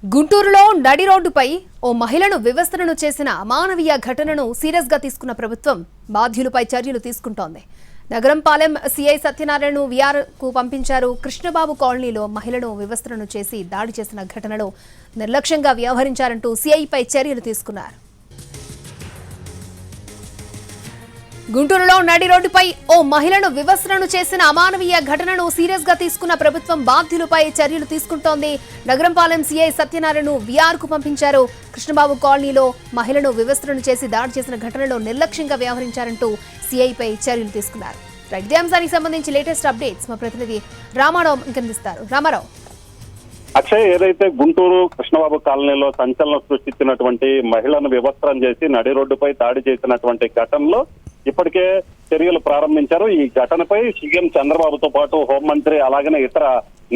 గుంటూరులో నడి రోడ్డుపై ఓ మహిళను వివస్త్రను చేసిన అమానవీయ ఘటనను సీరియస్ గా తీసుకున్న ప్రభుత్వం బాధ్యులపై చర్యలు తీసుకుంటోంది. నగరంపాలెం సీఐ సత్యనారాయణను విఆర్ కు పంపించారు. కృష్ణబాబు కాలనీలో మహిళను వివస్త్రను చేసి దాడి చేసిన ఘటనలో నిర్లక్ష్యంగా వ్యవహరించారంటూ సీఐపై చర్యలు తీసుకున్నారు. గుంటూరులో నడి రోడ్డుపై ఓ మహిళను వివస్త్రను చేసిన అమానవీయ ఘటనను సీరియస్ గా తీసుకున్న ప్రభుత్వం బాధ్యులపై చర్యలు తీసుకుంటోంది. నగరంపాలెం సీఐ సత్యనారాయణను విఆర్ కు పంపించారు. కృష్ణబాబు కాలనీలో మహిళను వివస్త్రను చేసి దాడి చేసిన ఘటనలో నిర్లక్ష్యంగా వ్యవహరించారంటూ సీఐపై చర్యలు తీసుకున్నారు. ఇదే అంశానికి సంబంధించి లేటెస్ట్ అప్డేట్స్ మా ప్రతినిధి రామారావు అందిస్తారు. రామారావు, అక్షయ్, ఏదైతే గుంటూరు కృష్ణబాబు కాలనీలో సంచలనం సృష్టించినటువంటి మహిళను వివస్త్రం చేసి నడి రోడ్డుపై దాడి చేసినటువంటి ఘటనలో ఇప్పటికే చర్యలు ప్రారంభించారు. ఈ ఘటనపై సీఎం చంద్రబాబుతో పాటు హోంమంత్రి అలాగనే ఇతర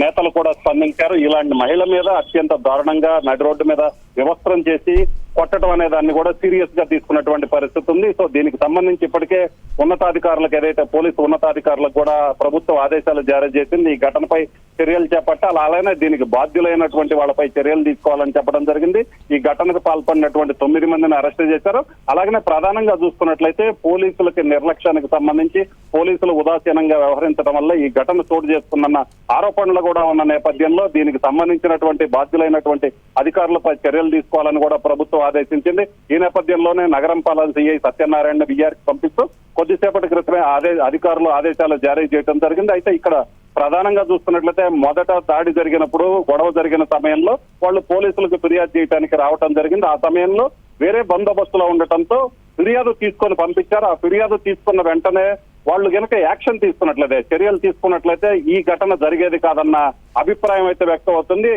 నేతలు కూడా స్పందించారు. ఇలాంటి మహిళ మీద అత్యంత దారుణంగా నడి రోడ్డు మీద వివస్త్రం చేసి కొట్టడం అనే దాన్ని కూడా సీరియస్ గా తీసుకున్నటువంటి పరిస్థితి ఉంది. సో దీనికి సంబంధించి ఇప్పటికే ఉన్నతాధికారులకు, ఏదైతే పోలీసు ఉన్నతాధికారులకు కూడా ప్రభుత్వం ఆదేశాలు జారీ చేసింది. ఈ ఘటనపై చర్యలు చేపట్టాలి, అలానే దీనికి బాధ్యులైనటువంటి వాళ్ళపై చర్యలు తీసుకోవాలని చెప్పడం జరిగింది. ఈ ఘటనకు పాల్పడినటువంటి 9 మందిని అరెస్ట్ చేశారు. అలాగనే ప్రధానంగా చూసుకున్నట్లయితే పోలీసులకి నిర్లక్ష్యానికి సంబంధించి పోలీసులు ఉదాసీనంగా వ్యవహరించడం వల్ల ఈ ఘటన చోటు చేసుకున్న ఆరోపణలు కూడా ఉన్న నేపథ్యంలో దీనికి సంబంధించినటువంటి బాధ్యులైనటువంటి అధికారులపై చర్యలు తీసుకోవాలని కూడా ప్రభుత్వం ఆదేశించింది. ఈ నేపథ్యంలోనే నగరంపాలెం సీఐ సత్యనారాయణ విఆర్ పంపిస్తూ కొద్దిసేపటి క్రితమే అధికారులు ఆదేశాలు జారీ చేయడం జరిగింది. అయితే ఇక్కడ ప్రధానంగా చూస్తున్నట్లయితే మొదట దాడి జరిగినప్పుడు, గొడవ జరిగిన సమయంలో వాళ్ళు పోలీసులకు ఫిర్యాదు చేయడానికి రావడం జరిగింది. ఆ సమయంలో వేరే బందోబస్తులో ఉండటంతో ఫిర్యాదు తీసుకొని పంపించారు. ఆ ఫిర్యాదు తీసుకున్న వెంటనే వాళ్ళు గనక యాక్షన్ తీసుకున్నట్లయితే, చర్యలు తీసుకున్నట్లయితే ఈ ఘటన జరిగేది కాదన్న అభిప్రాయం అయితే వ్యక్తం అవుతుంది.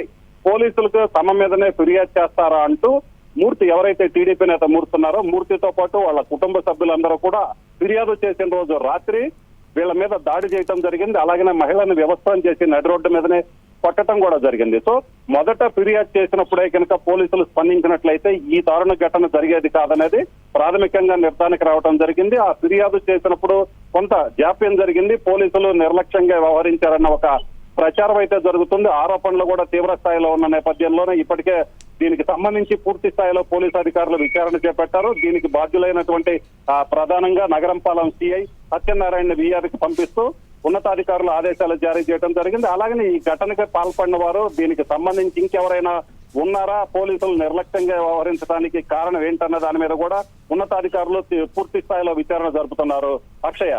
పోలీసులకు తమ మీదనే ఫిర్యాదు చేస్తారా అంటూ మూర్తి, ఎవరైతే టీడీపీ నేత మూర్తి ఉన్నారో, మూర్తితో పాటు వాళ్ళ కుటుంబ సభ్యులందరూ కూడా ఫిర్యాదు చేసిన రోజు రాత్రి వీళ్ళ మీద దాడి చేయడం జరిగింది. అలాగనే మహిళను వ్యవస్థం చేసి నడి రోడ్డు మీదనే కొట్టడం కూడా జరిగింది. సో మొదట ఫిర్యాదు చేసినప్పుడే కనుక పోలీసులు స్పందించినట్లయితే ఈ దారుణ ఘటన జరిగేది కాదనేది ప్రాథమికంగా నిర్ధారణకు రావడం జరిగింది. ఆ ఫిర్యాదు చేసినప్పుడు కొంత జాప్యం జరిగింది, పోలీసులు నిర్లక్ష్యంగా వ్యవహరించారన్న ఒక ప్రచారం అయితే జరుగుతుంది. ఆరోపణలు కూడా తీవ్ర స్థాయిలో ఉన్న నేపథ్యంలోనే ఇప్పటికే దీనికి సంబంధించి పూర్తి స్థాయిలో పోలీసు అధికారులు విచారణ చేపట్టారు. దీనికి బాధ్యులైనటువంటి ప్రధానంగా నగరంపాలెం సీఐ సత్యనారాయణ విఆర్కి పంపిస్తూ ఉన్నతాధికారులు ఆదేశాలు జారీ చేయడం జరిగింది. అలాగనే ఈ ఘటనకి పాల్పడిన వారు, దీనికి సంబంధించి ఇంకెవరైనా ఉన్నారా, పోలీసులు నిర్లక్ష్యంగా వ్యవహరించడానికి కారణం ఏంటన్న దాని మీద కూడా ఉన్నతాధికారులు పూర్తి స్థాయిలో విచారణ జరుపుతున్నారు. అక్షయ.